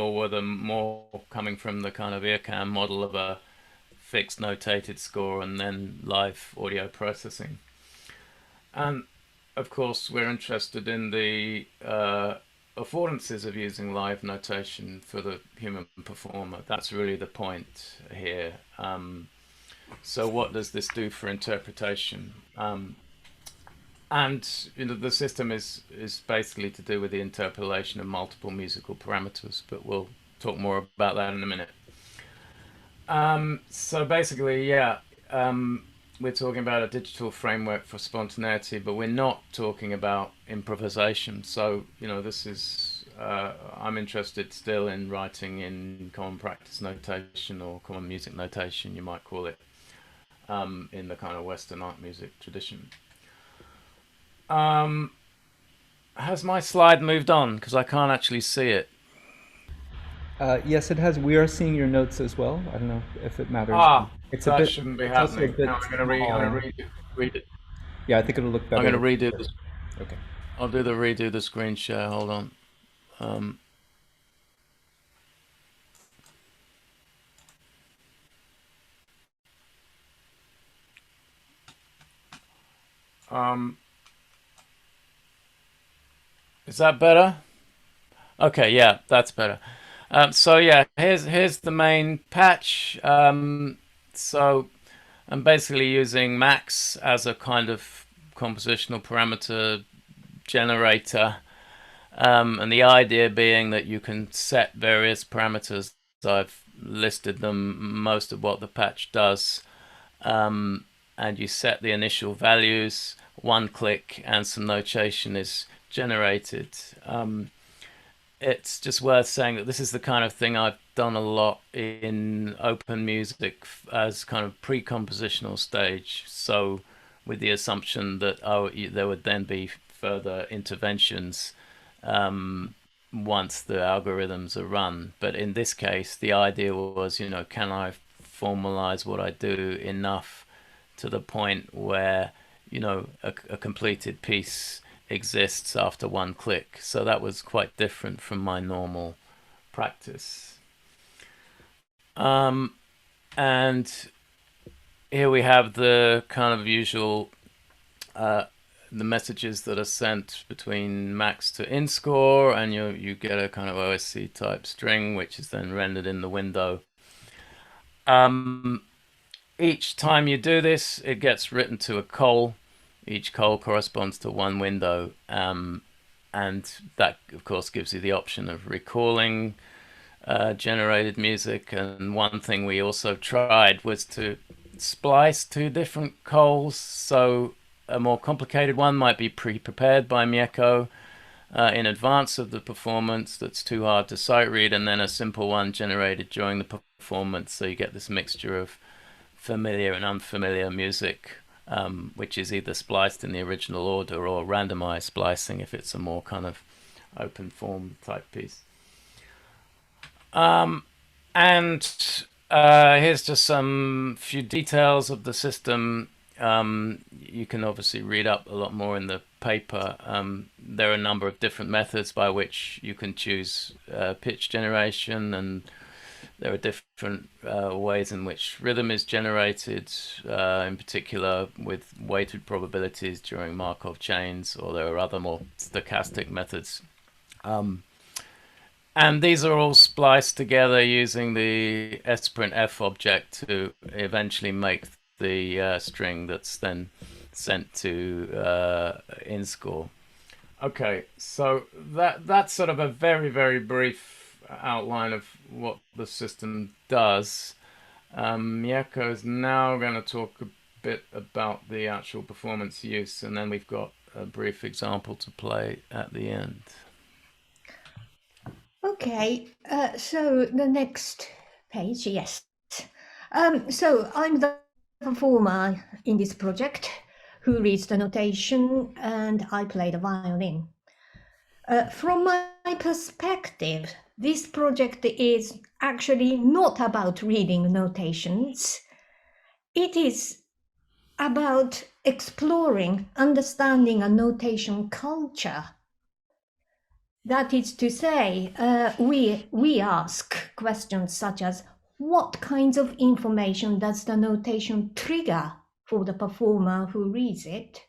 were they more coming from the kind of ear model of a fixed notated score and then live audio processing? And of course, we're interested in the affordances of using live notation for the human performer. That's really the point here. So, what does this do for interpretation? And the system is basically to do with the interpolation of multiple musical parameters, but we'll talk more about that in a minute. So basically, yeah, we're talking about a digital framework for spontaneity, but we're not talking about improvisation. So this is I'm interested still in writing in common practice notation or common music notation, you might call it, in the kind of Western art music tradition. Has my slide moved on? Because I can't actually see it. Yes, it has. We are seeing your notes as well. I don't know if it matters. Ah, It's a that bit. shouldn't be It's also a happening. bit Now I'm gonna small. read it. Yeah, I think it'll look I'm gonna better. redo this. Okay. I'll do the redo the screen share. Hold on. Um, um, is that better? Okay, yeah, that's better. So yeah, here's the main patch. So I'm basically using max as a kind of compositional parameter generator, and the idea being that you can set various parameters. I've listed them, most of what the patch does, and you set the initial values. One click and some notation is generated. It's just worth saying that this is the kind of thing I've done a lot in open music as kind of pre-compositional stage. So with the assumption that there would then be further interventions once the algorithms are run. But in this case, the idea was, can I formalize what I do enough to the point where, a completed piece exists after one click. So that was quite different from my normal practice. And here we have the kind of usual the messages that are sent between max to in score, and you get a kind of OSC type string, which is then rendered in the window. Each time you do this, it gets written to a call. Each call corresponds to one window, and that, of course, gives you the option of recalling generated music. And one thing we also tried was to splice two different calls. So a more complicated one might be pre-prepared by Mieko in advance of the performance that's too hard to sight read, and then a simple one generated during the performance. So you get this mixture of familiar and unfamiliar music, which is either spliced in the original order or randomized splicing if it's a more kind of open form type piece. And here's just some few details of the system. You can obviously read up a lot more in the paper. There are a number of different methods by which you can choose pitch generation, and there are different ways in which rhythm is generated, in particular with weighted probabilities during Markov chains, or there are other more stochastic methods. And these are all spliced together using the sprintf object to eventually make the string that's then sent to InScore. Okay, so that's sort of a very, very brief outline of what the system does. Mieko is now going to talk a bit about the actual performance use, and then we've got a brief example to play at the end. Okay, so the next page, yes. So I'm the performer in this project who reads the notation, and I play the violin. From my perspective, this project is actually not about reading notations. It is about exploring, understanding a notation culture. That is to say, we ask questions such as, what kinds of information does the notation trigger for the performer who reads it?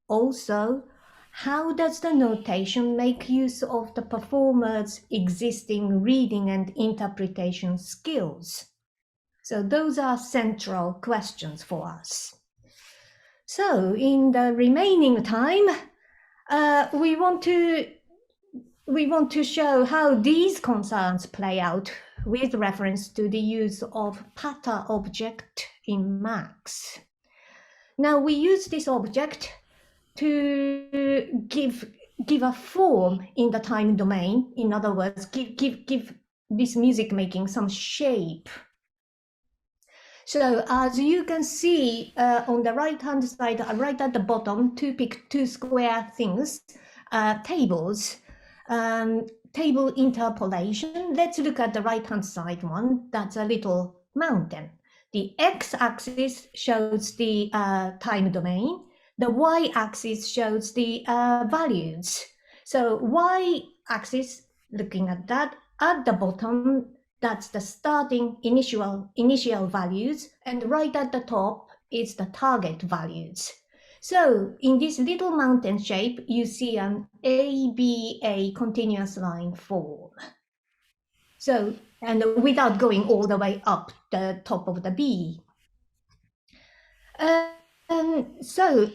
Also, how does the notation make use of the performer's existing reading and interpretation skills? So those are central questions for us. So in the remaining time, we want to show how these concerns play out with reference to the use of pattern object in Max. Now we use this object to give a form in the time domain. In other words, give this music making some shape. So as you can see on the right hand side, right at the bottom, two square things, tables. Table interpolation. Let's look at the right hand side one. That's a little mountain. The x-axis shows the time domain. The y-axis shows the values. So y-axis, looking at that, at the bottom, that's the starting initial values, and right at the top is the target values. So in this little mountain shape, you see an ABA continuous line form. So, and without going all the way up the top of the B.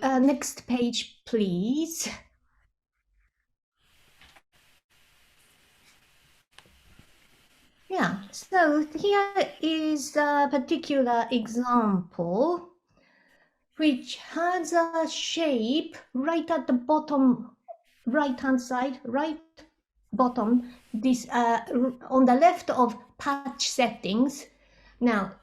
Next page, please. Yeah, so here is a particular example which has a shape right at the bottom, right-hand side, right bottom, this on the left of patch settings. Now,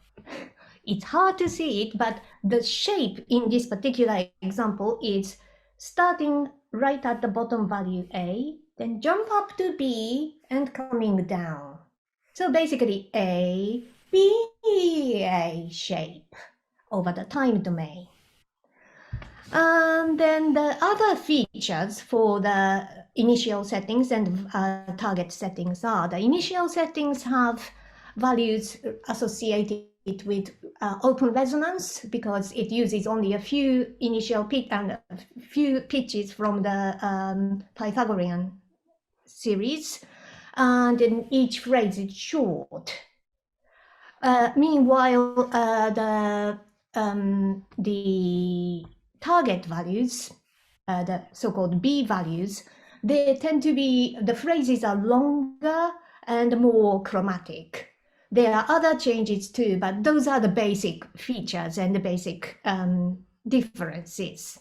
it's hard to see it, but the shape in this particular example is starting right at the bottom value A, then jump up to B and coming down. So basically A, B, A shape over the time domain. And then the other features for the initial settings and target settings are, the initial settings have values associated with open resonance because it uses only a few initial pitch and a few pitches from the Pythagorean series, and then each phrase is short. Meanwhile, the target values, the so-called B values, they tend to be, the phrases are longer and more chromatic. There are other changes too, but those are the basic features and the basic differences.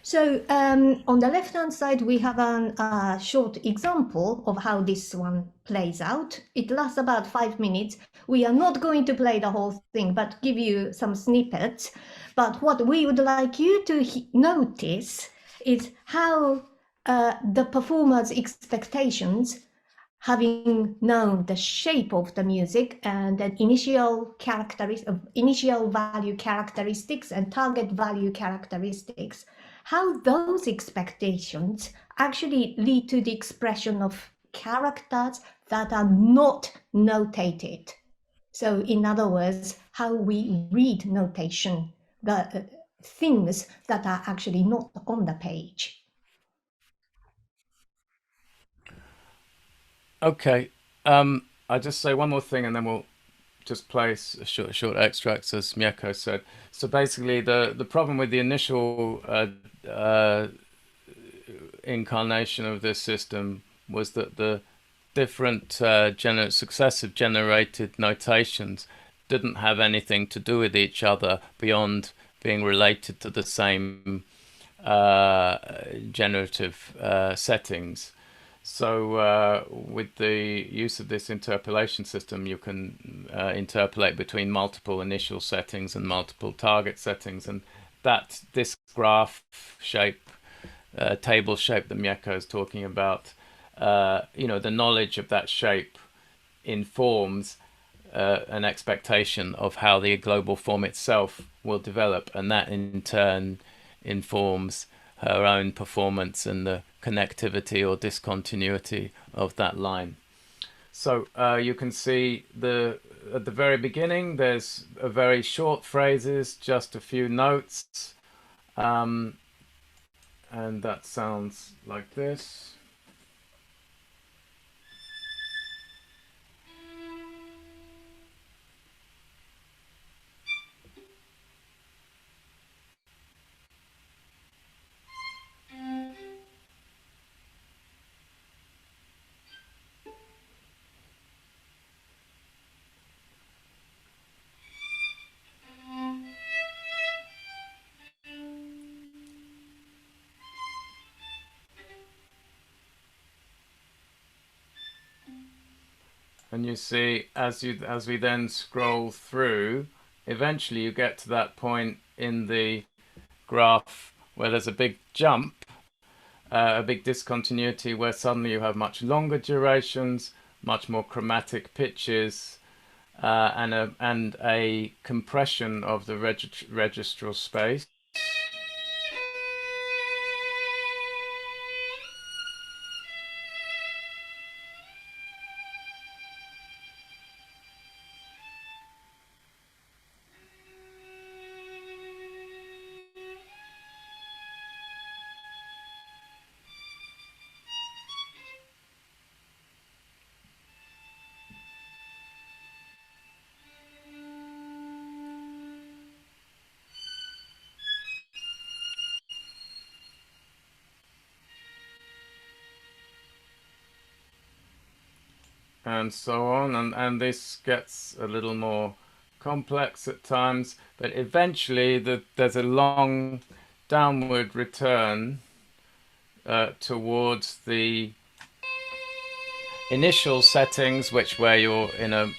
So on the left-hand side, we have a short example of how this one plays out. It lasts about 5 minutes. We are not going to play the whole thing, but give you some snippets. But what we would like you to notice is how the performer's expectations, having known the shape of the music and the initial value characteristics and target value characteristics, how those expectations actually lead to the expression of characters that are not notated. So in other words, how we read notation, the things that are actually not on the page. Okay, I'll just say one more thing and then we'll just play short extracts, as Mieko said. So basically, the problem with the initial incarnation of this system was that the different successive generated notations didn't have anything to do with each other beyond being related to the same generative settings. So with the use of this interpolation system, you can interpolate between multiple initial settings and multiple target settings, and this graph shape, table shape that Mieko is talking about, the knowledge of that shape informs an expectation of how the global form itself will develop, and that in turn informs her own performance and the connectivity or discontinuity of that line. So you can see at the very beginning there's a very short phrases, just a few notes, and that sounds like this. And you see, as we then scroll through, eventually you get to that point in the graph where there's a big jump, a big discontinuity, where suddenly you have much longer durations, much more chromatic pitches, and a compression of the registral space. And so on, and this gets a little more complex at times, but eventually there's a long downward return towards the initial settings, where you're in a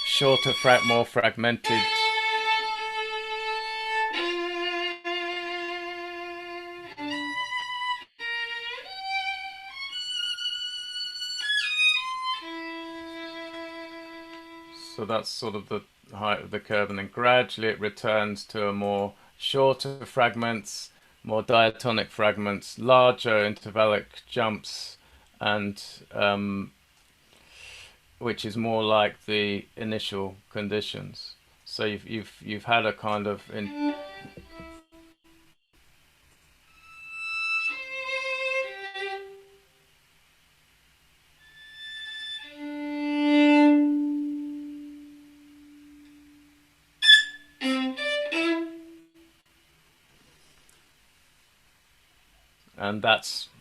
shorter, more fragmented So that's sort of the height of the curve, and then gradually it returns to a more shorter fragments, more diatonic fragments, larger intervallic jumps, and which is more like the initial conditions. So you've had a kind of and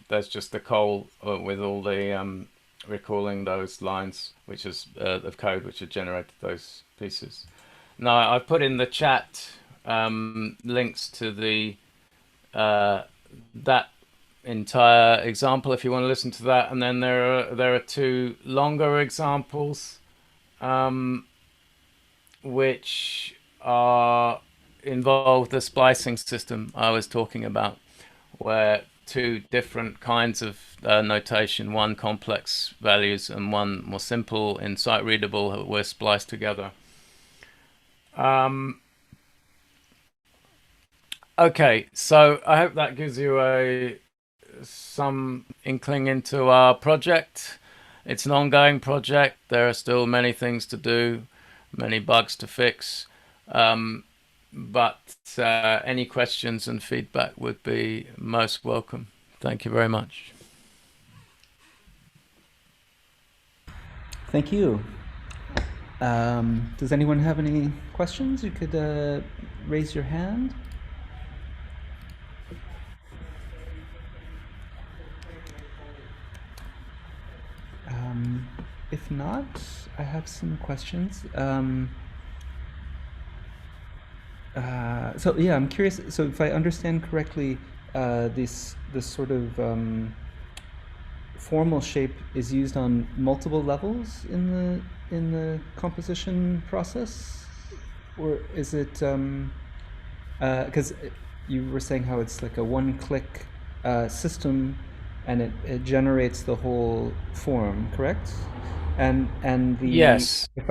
there's just the call with all the recalling those lines, which is of code which have generated those pieces. Now I put in the chat links to the that entire example if you want to listen to that, and then there are two longer examples which involve the splicing system I was talking about, where two different kinds of notation, one complex values and one more simple in sight readable, were spliced together. Okay, so I hope that gives you some inkling into our project. It's an ongoing project. There are still many things to do, many bugs to fix. But any questions and feedback would be most welcome. Thank you very much. Thank you. Does anyone have any questions? You could raise your hand. If not, I have some questions. So yeah, I'm curious. So if I understand correctly, this sort of formal shape is used on multiple levels in the composition process, or is it? Because you were saying how it's like a one-click system, and it generates the whole form, correct? And the yes. If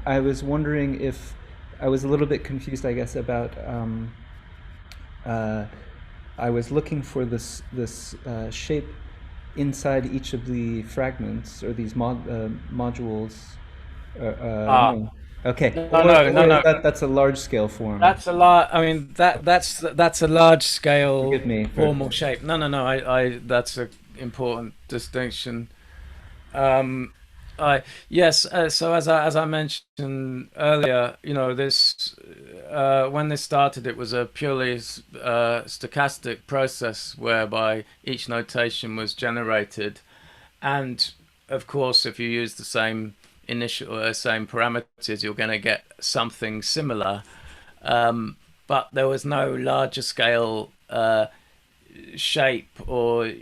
I was wondering if I was a little bit confused, I guess, about I was looking for this shape inside each of the fragments or these modules. No. Okay. No, Or is no. that's a large scale form? That's a lot. I mean, that's a large scale Forgive me. formal shape. No. I that's an important distinction. Yes. So as I mentioned earlier, you know, this when this started, it was a purely stochastic process whereby each notation was generated, and of course, if you use the same same parameters, you're going to get something similar. But there was no larger scale shape or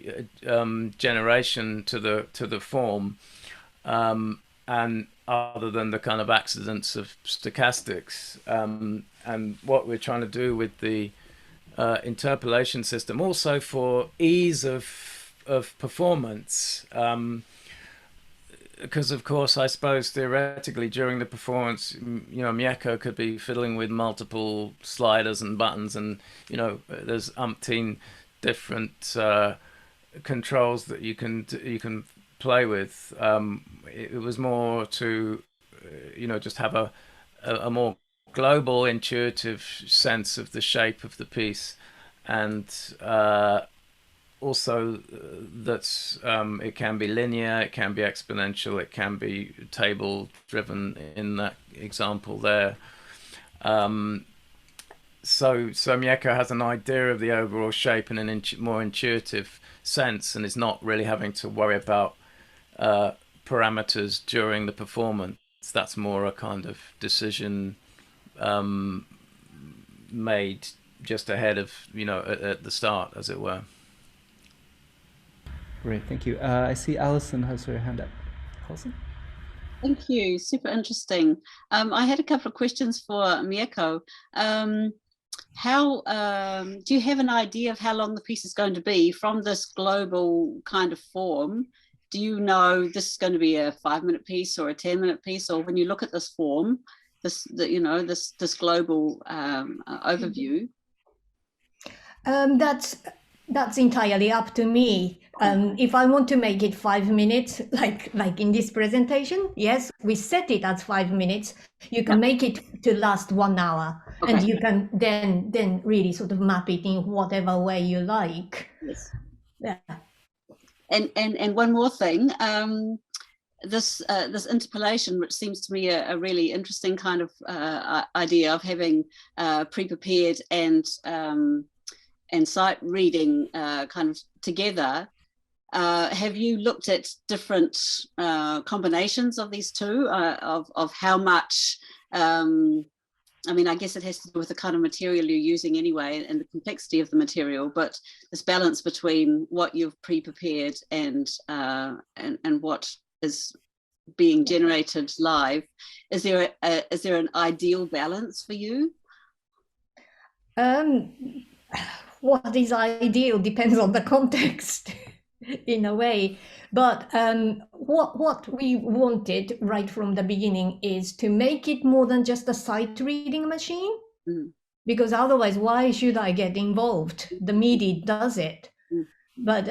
generation to the form, and other than the kind of accidents of stochastics, and what we're trying to do with the interpolation system, also for ease of performance. Because of course, I suppose theoretically during the performance, you know, Mieko could be fiddling with multiple sliders and buttons, and you know, there's umpteen different controls that you can play with. It was more to, you know, just have a more global, intuitive sense of the shape of the piece, and also that it can be linear, it can be exponential, it can be table driven in that example there. So Mieko has an idea of the overall shape in a more intuitive sense, and is not really having to worry about parameters during the performance. That's more a kind of decision made just ahead of, you know, at the start, as it were. Great, thank you. I see Alison has her hand up. Alison? Thank you, super interesting. I had a couple of questions for Mieko. How do you have an idea of how long the piece is going to be from this global kind of form? Do you know this is going to be a 5-minute piece or a 10-minute piece, or when you look at this form, this global overview? That's entirely up to me. If I want to make it 5 minutes, like in this presentation, yes, we set it as 5 minutes. You can make it to last 1 hour, okay. And you can then really sort of map it in whatever way you like. Yes. Yeah. And one more thing. This interpolation, which seems to me a really interesting kind of idea of having pre-prepared and sight reading kind of together. Have you looked at different combinations of these two, of how much, I mean, I guess it has to do with the kind of material you're using anyway and the complexity of the material, but this balance between what you've pre-prepared and what is being generated live, is there an ideal balance for you? What is ideal depends on the context in a way, but what we wanted right from the beginning is to make it more than just a sight reading machine, because otherwise why should I get involved? The MIDI does it. But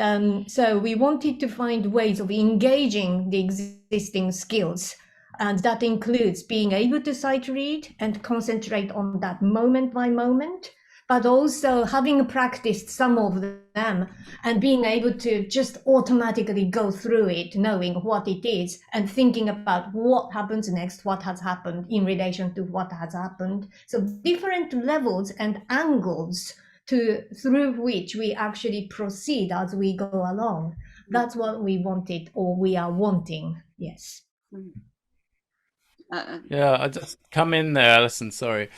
so we wanted to find ways of engaging the existing skills, and that includes being able to sight read and concentrate on that moment by moment, but also having practiced some of them and being able to just automatically go through it, knowing what it is and thinking about what happens next, what has happened in relation to what has happened. So different levels and angles through which we actually proceed as we go along. That's what we wanted, or we are wanting, yes. Yeah, I just come in there, Alison. Sorry,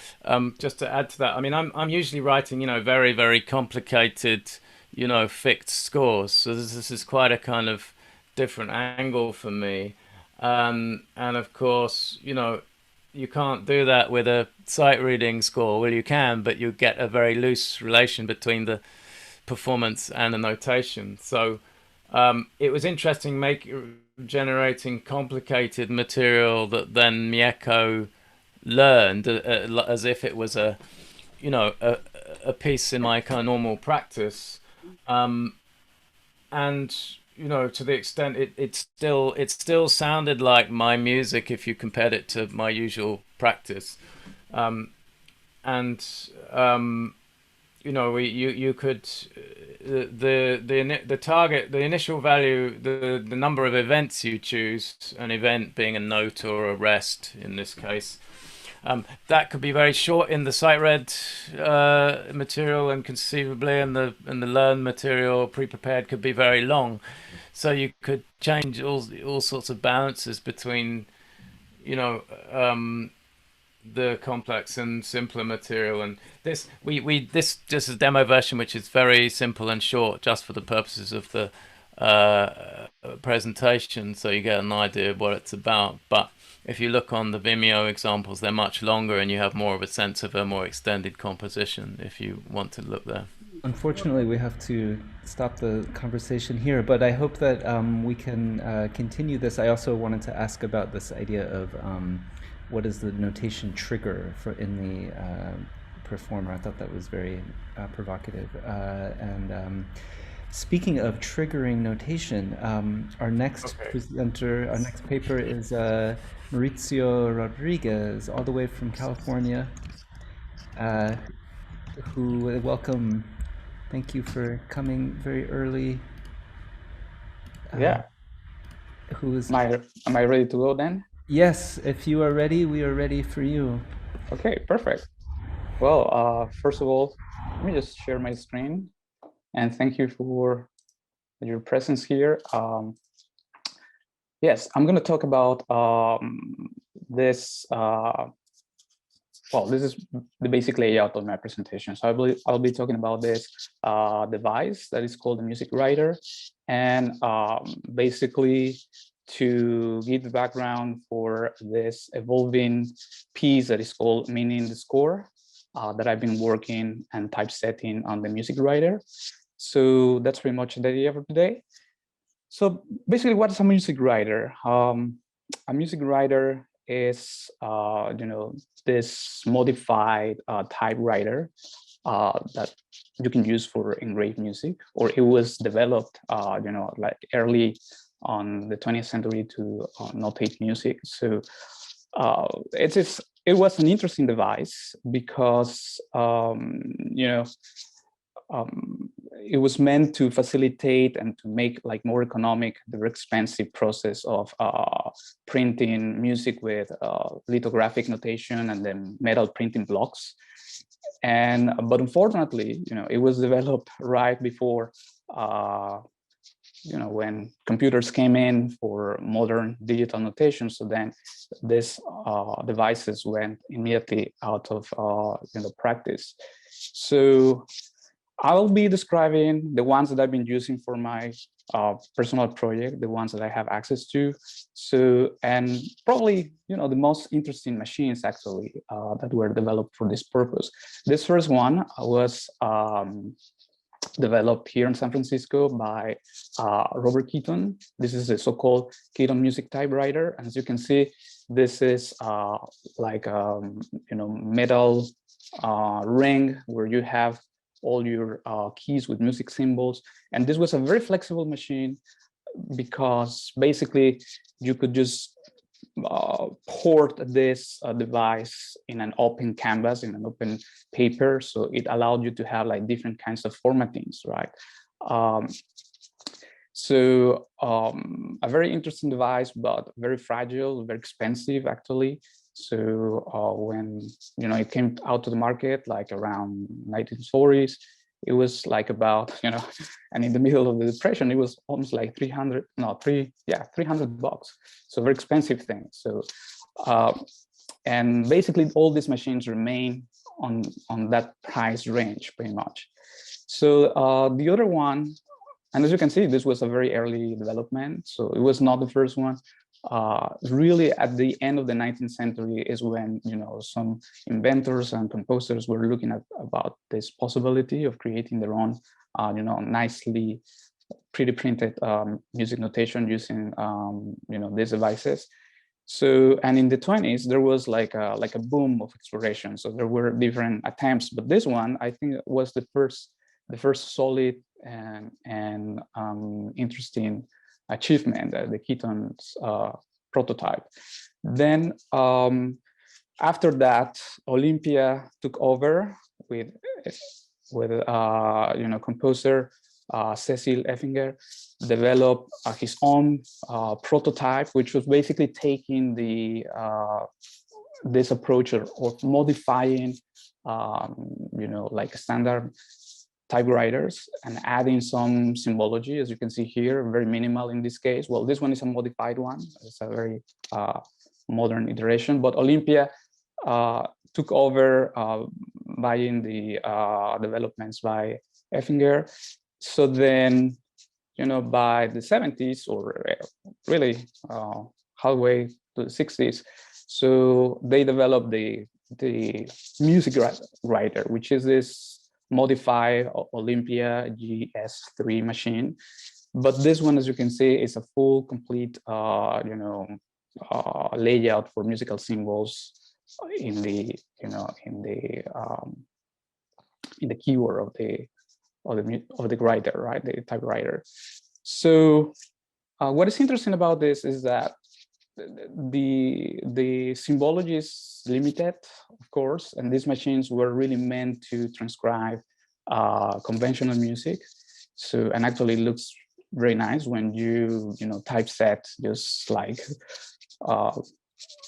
just to add to that. I mean, I'm usually writing, you know, very, very complicated, you know, fixed scores. So this is quite a kind of different angle for me, and of course, you know, you can't do that with a sight reading score. Well, you can, but you get a very loose relation between the performance and the notation. So it was interesting generating complicated material that then Mieko learned as if it was a you know, a piece in my kind of normal practice, and you know, to the extent it still sounded like my music if you compared it to my usual practice, and you know, you could the target, the initial value, the number of events you choose, an event being a note or a rest in this case, that could be very short in the sight read material, and conceivably in the learn material pre-prepared could be very long. So you could change all sorts of balances between, you know, the complex and simpler material. And this this just is a demo version which is very simple and short, just for the purposes of the presentation, so you get an idea of what it's about. But if you look on the Vimeo examples, they're much longer, and you have more of a sense of a more extended composition if you want to look there. Unfortunately, we have to stop the conversation here, but I hope that we can continue this. I also wanted to ask about this idea of what is the notation trigger for in the performer. I thought that was very provocative. And speaking of triggering notation, our next presenter, our next paper is Mauricio Rodriguez, all the way from California, who, welcome. Thank you for coming very early. Yeah. Who is? Am I ready to go then? Yes, if you are ready, we are ready for you. Okay, perfect. Well, first of all, let me just share my screen, and thank you for your presence here. Yes, I'm going to talk about this. Well, this is the basic layout of my presentation. So I'll be talking about this device that is called the Musicwriter, and basically to give the background for this evolving piece that is called Meaning the Score, that I've been working and typesetting on the Musicwriter. So that's pretty much the idea for today. So basically, what's a Musicwriter? A Musicwriter is, you know, this modified typewriter that you can use for engraved music, or it was developed, you know, like early on the 20th century to notate music. So it was an interesting device because, you know, it was meant to facilitate and to make like more economic the very expensive process of printing music with lithographic notation and then metal printing blocks. And but unfortunately, you know, it was developed right before you know, when computers came in for modern digital notation. So then these devices went immediately out of you know, practice. So I'll be describing the ones that I've been using for my personal project, the ones that I have access to. So, and probably, you know, the most interesting machines actually that were developed for this purpose. This first one was developed here in San Francisco by Robert Keaton. This is a so-called Keaton Music Typewriter. And as you can see, this is like you know, metal ring where you have all your keys with music symbols. And this was a very flexible machine because basically you could just port this device in an open canvas, in an open paper. So it allowed you to have like different kinds of formattings, right? So a very interesting device, but very fragile, very expensive actually. So when, you know, it came out to the market like around 1940s, it was like about, you know, and in the middle of the depression, it was almost like $300 bucks. So very expensive thing. So and basically all these machines remain on that price range pretty much. So the other one, and as you can see, this was a very early development. So it was not the first one. Really at the end of the 19th century is when, you know, some inventors and composers were looking at about this possibility of creating their own, you know, nicely pretty printed music notation using, you know, these devices. So, and in the 20s, there was like a boom of exploration. So there were different attempts, but this one, I think, was the first solid and interesting achievement, the ketones prototype. Then after that, Olympia took over with composer Cecil Effinger, developed his own prototype, which was basically taking this approach of modifying, like standard typewriters and adding some symbology, as you can see here, very minimal in this case. Well, this one is a modified one. It's a very modern iteration, but Olympia took over buying the developments by Effinger. So then, by the 70s, or really halfway to the 60s, so they developed the Musicwriter, which is this modified Olympia GS3 machine. But this one, as you can see, is a full, complete, layout for musical symbols in the keyboard of the writer, right, the typewriter. So what is interesting about this is that the symbology is limited, of course, and these machines were really meant to transcribe conventional music. So, and actually it looks very nice when you typeset just like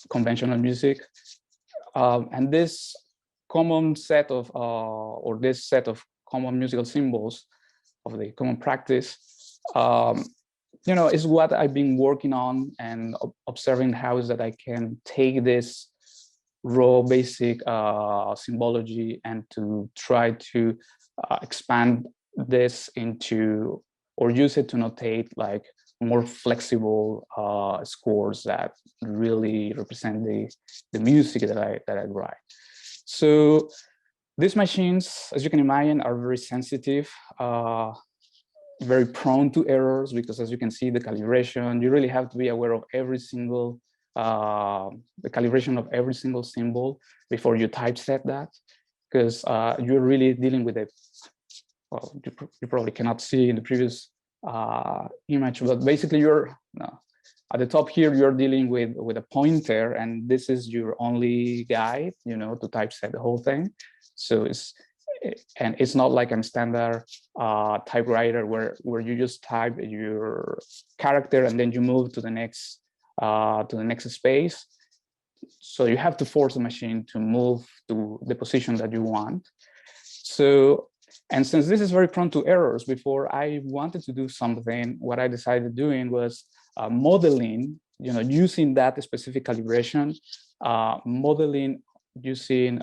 conventional music. And this common set of this set of common musical symbols of the common practice, is what I've been working on and observing how is that I can take this raw basic symbology and to try to expand this into, or use it to notate like more flexible scores that really represent the music that I write. So these machines, as you can imagine, are very sensitive, very prone to errors, because as you can see, the calibration, you really have to be aware of every single, the calibration of every single symbol before you typeset that, because you're really dealing with it. Well, you probably cannot see in the previous image, but basically you're at the top here, you're dealing with a pointer, and this is your only guide, to typeset the whole thing. So it's not like a standard typewriter where you just type your character and then you move to the next space. So you have to force the machine to move to the position that you want. So, and since this is very prone to errors, before I wanted to do something, what I decided doing was modeling, using that specific calibration, modeling using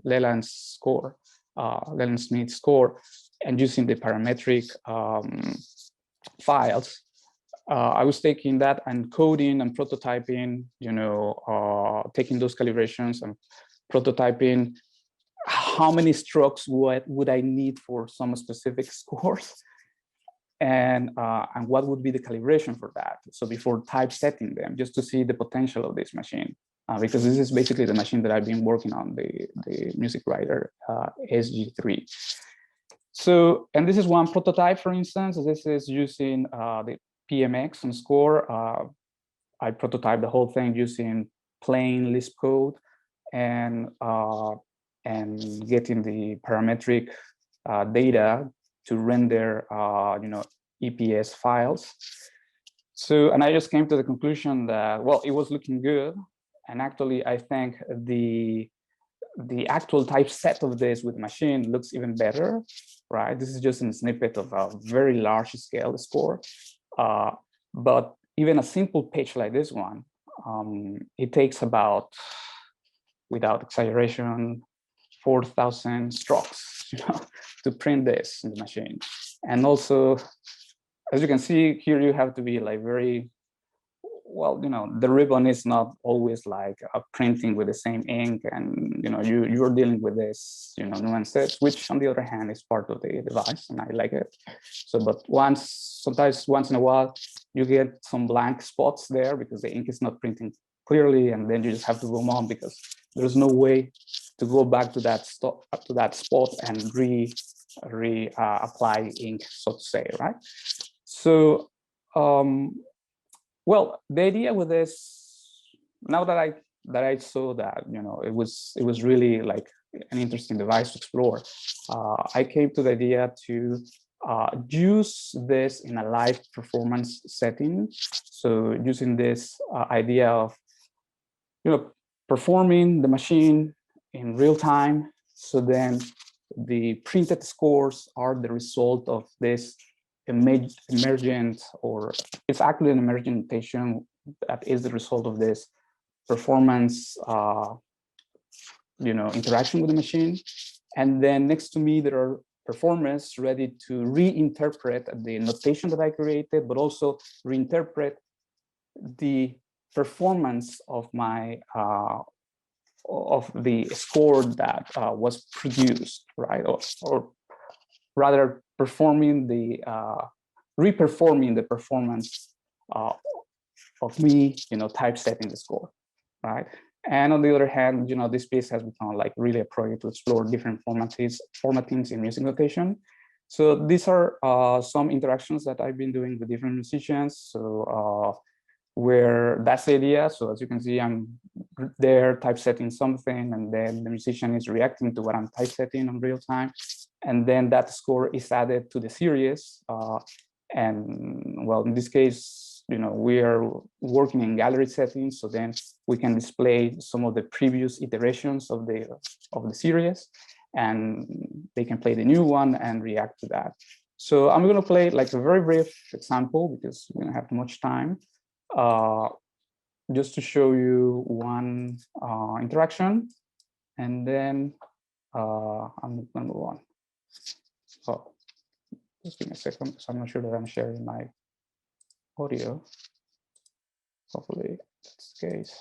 Leland's score, Leland Smith's score, and using the parametric files. I was taking that and coding and prototyping, taking those calibrations and prototyping how many strokes would I need for some specific scores, and what would be the calibration for that. So before typesetting them, just to see the potential of this machine, because this is basically the machine that I've been working on, the Musicwriter SG3. So, and this is one prototype, for instance. This is using the PMX and score. I prototyped the whole thing using plain Lisp code and getting the parametric data to render, EPS files. So, and I just came to the conclusion that, well, it was looking good. And actually, I think the actual typeset of this with machine looks even better, right? This is just a snippet of a very large scale score. But even a simple page like this one, it takes about, without exaggeration, 4,000 strokes, to print this in the machine. And also, as you can see here, you have to be like very, well, the ribbon is not always like a printing with the same ink, and you're dealing with this, nuances, which on the other hand is part of the device, and I like it. So, but sometimes once in a while, you get some blank spots there because the ink is not printing clearly, and then you just have to go on because there's no way to go back to that spot and apply ink, so to say, right? So, well, the idea with this, now that I saw that, you know, it was really like an interesting device to explore, I came to the idea to use this in a live performance setting. So using this idea of, you know, performing the machine in real time. So then the printed scores are the result of this emergent, or it's actually an emergent notation that is the result of this performance, you know, interaction with the machine. And then next to me, there are performers ready to reinterpret the notation that I created, but also reinterpret the performance of my of the score that was produced, right? Or rather, performing the reperforming the performance of me, you know, typesetting the score, right? And on the other hand, you know, this piece has become like really a project to explore different formatings in music notation. So these are some interactions that I've been doing with different musicians. So where that's the idea. So as you can see, I'm there typesetting something, and then the musician is reacting to what I'm typesetting in real time. And then that score is added to the series. And well, in this case, you know, we are working in gallery settings, so then we can display some of the previous iterations of the series, and they can play the new one and react to that. So I'm going to play like a very brief example because we don't have much time. Just to show you one interaction, and then I'm going to move on. So just give me a second, because I'm not sure that I'm sharing my audio. Hopefully that's the case.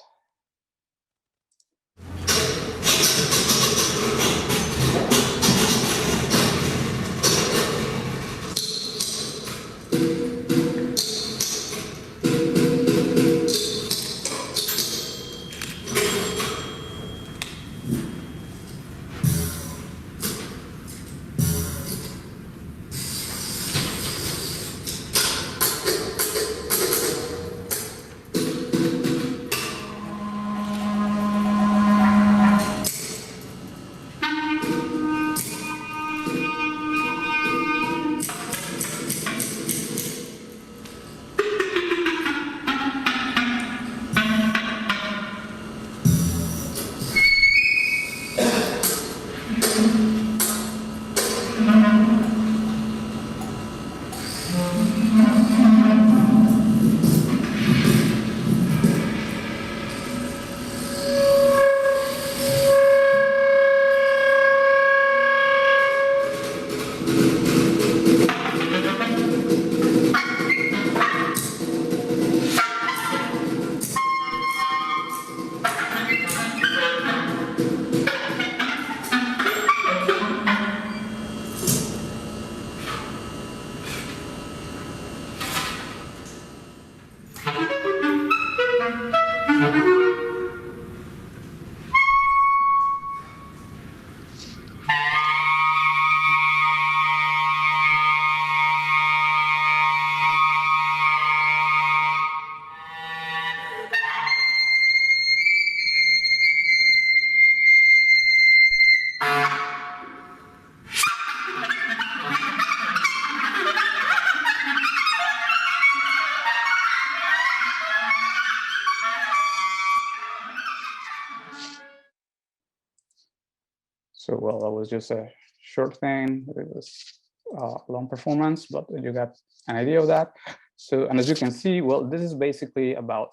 So, well, that was just a short thing. It was a long performance, but you got an idea of that. So, and as you can see, well, this is basically about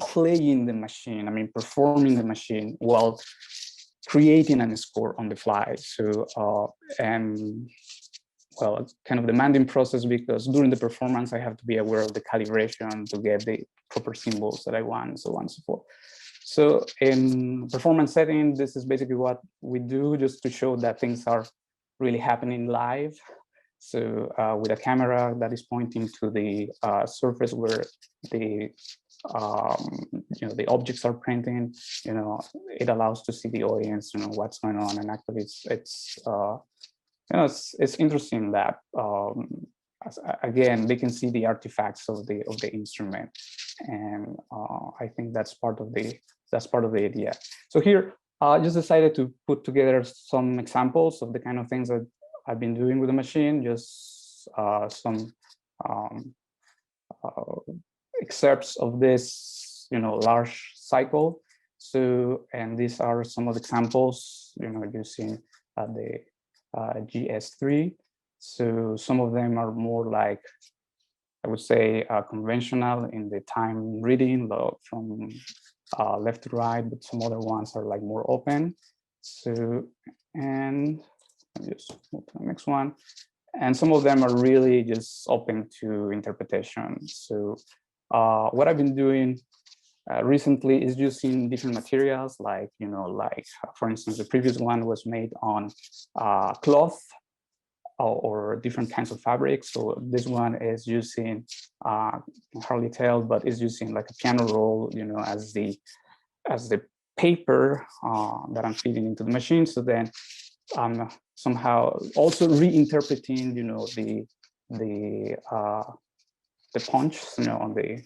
playing the machine. I mean, performing the machine while creating a score on the fly. So, and well, it's kind of demanding process because during the performance, I have to be aware of the calibration to get the proper symbols that I want, and so on and so forth. So in performance setting, this is basically what we do just to show that things are really happening live. So with a camera that is pointing to the surface where the the objects are printing, it allows to see the audience, what's going on. And actually it's interesting that again, they can see the artifacts of the instrument. And I think that's part of the idea. So here, I just decided to put together some examples of the kind of things that I've been doing with the machine, just some excerpts of this, large cycle. So, and these are some of the examples, using the GS3. So some of them are more like, I would say, conventional in the time reading from left to right, but some other ones are like more open. So, and I'll just move to the next one. And some of them are really just open to interpretation. So what I've been doing recently is using different materials, like, for instance, the previous one was made on cloth or different kinds of fabrics. So this one is using, hardly tell, but is using like a piano roll, as the paper that I'm feeding into the machine. So then I'm somehow also reinterpreting, the punch, on the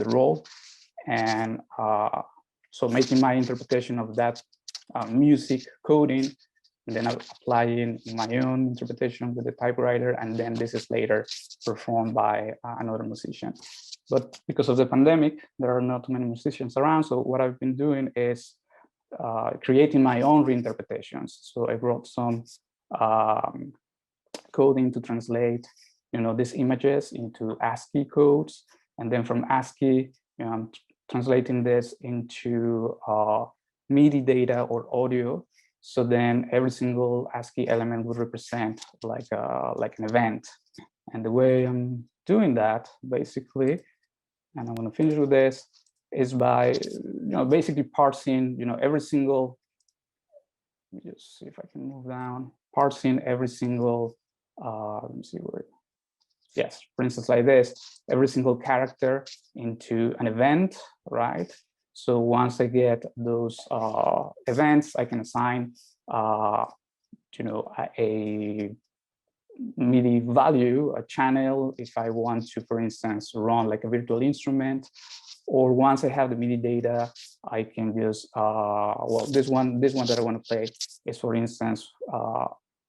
roll, and so making my interpretation of that music coding, and then applying my own interpretation with the typewriter, and then this is later performed by another musician. But because of the pandemic, there are not too many musicians around. So what I've been doing is creating my own reinterpretations. So I wrote some coding to translate, these images into ASCII codes, and then from ASCII, I'm translating this into MIDI data or audio. So then every single ASCII element would represent like an event. And the way I'm doing that, basically, and I'm going to finish with this, is by basically parsing every single. Let me just see if I can move down. Parsing every single. Let me see where. Yes, for instance, like this, every single character into an event, right? So once I get those events, I can assign, a MIDI value, a channel, if I want to, for instance, run like a virtual instrument. Or once I have the MIDI data, I can use, well, this one that I want to play is, for instance,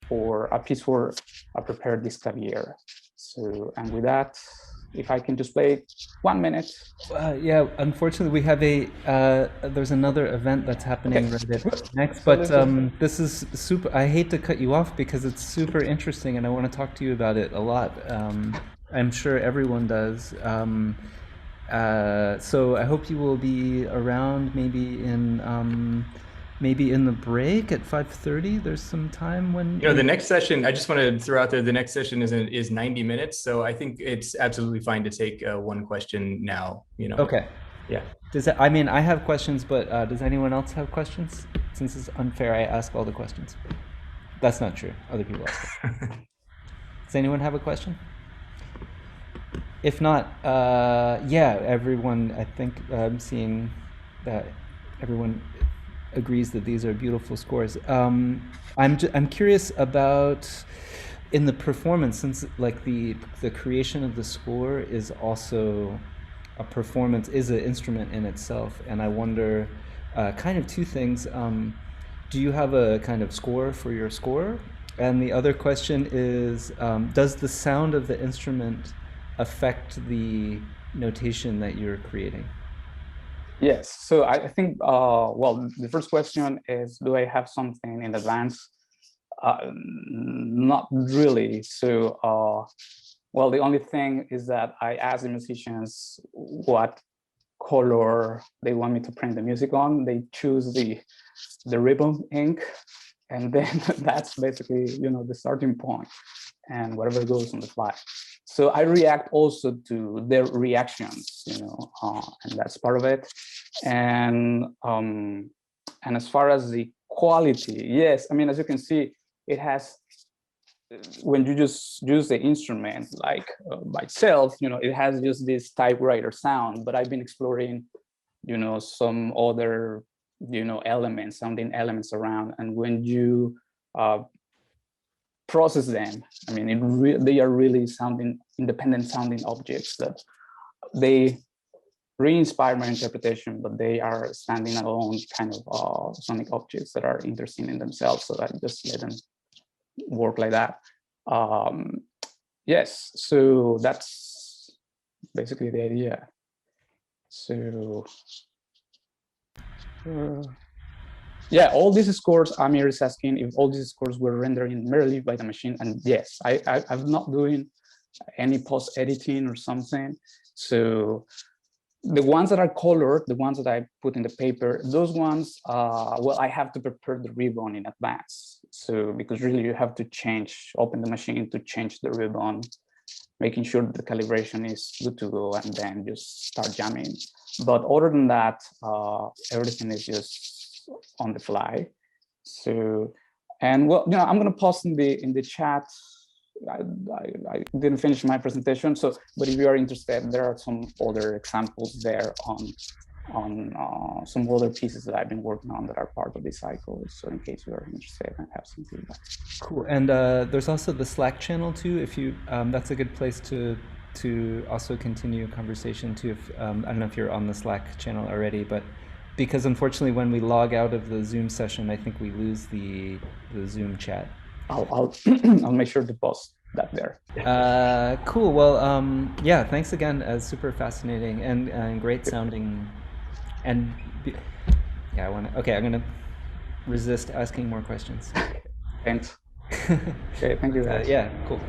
for a piece for a prepared disc clavier. So, and with that, if I can just play 1 minute. Yeah, unfortunately, we have there's another event that's happening right next, So but this is super. I hate to cut you off because it's super interesting and I want to talk to you about it a lot. I'm sure everyone does. So I hope you will be around maybe in the break at 5:30. There's some time when the next session, I just want to throw out there, the next session is 90 minutes. So I think it's absolutely fine to take one question now, Okay. Yeah. I mean, I have questions, but does anyone else have questions? Since it's unfair, I ask all the questions. That's not true. Other people ask. Does anyone have a question? If not, yeah, everyone, I think I'm seeing that everyone agrees that these are beautiful scores. I'm curious about in the performance, since like the creation of the score is also a performance, is an instrument in itself, and I wonder kind of two things. Do you have a kind of score for your score? And the other question is, does the sound of the instrument affect the notation that you're creating? Yes, so I think, well, the first question is, do I have something in advance? Not really. So, well, the only thing is that I ask the musicians what color they want me to print the music on. They choose the ribbon ink, and then that's basically, the starting point, and whatever goes on the fly. So I react also to their reactions, and that's part of it. And as far as the quality, yes, I mean, as you can see, it has, when you just use the instrument like by itself, it has just this typewriter sound. But I've been exploring some other, elements, sounding elements around. And when you process them, I mean, they are really independent sounding objects that they re-inspire my interpretation, but they are standing alone kind of sonic objects that are interesting in themselves. So I just let them work like that. Yes, so that's basically the idea. So yeah, all these scores, Amir is asking if all these scores were rendered merely by the machine. And yes, I'm not doing any post-editing or something. So the ones that are colored, the ones that I put in the paper, those ones, well, I have to prepare the ribbon in advance. So because really you have to open the machine to change the ribbon, making sure that the calibration is good to go, and then just start jamming. But other than that, everything is just on the fly. So, and well, I'm gonna post in the chat. I didn't finish my presentation, so but if you are interested, there are some other examples there on some other pieces that I've been working on that are part of this cycle. So in case you are interested and have some feedback. Cool. And there's also the Slack channel too. If you, that's a good place to also continue a conversation too. If I don't know if you're on the Slack channel already, but because unfortunately when we log out of the Zoom session, I think we lose the Zoom chat. I'll make sure to post that there. Cool. Well, yeah, thanks again. Super fascinating and great sounding. And yeah, okay, I'm gonna resist asking more questions. Thanks. Okay, thank you guys. Yeah, cool.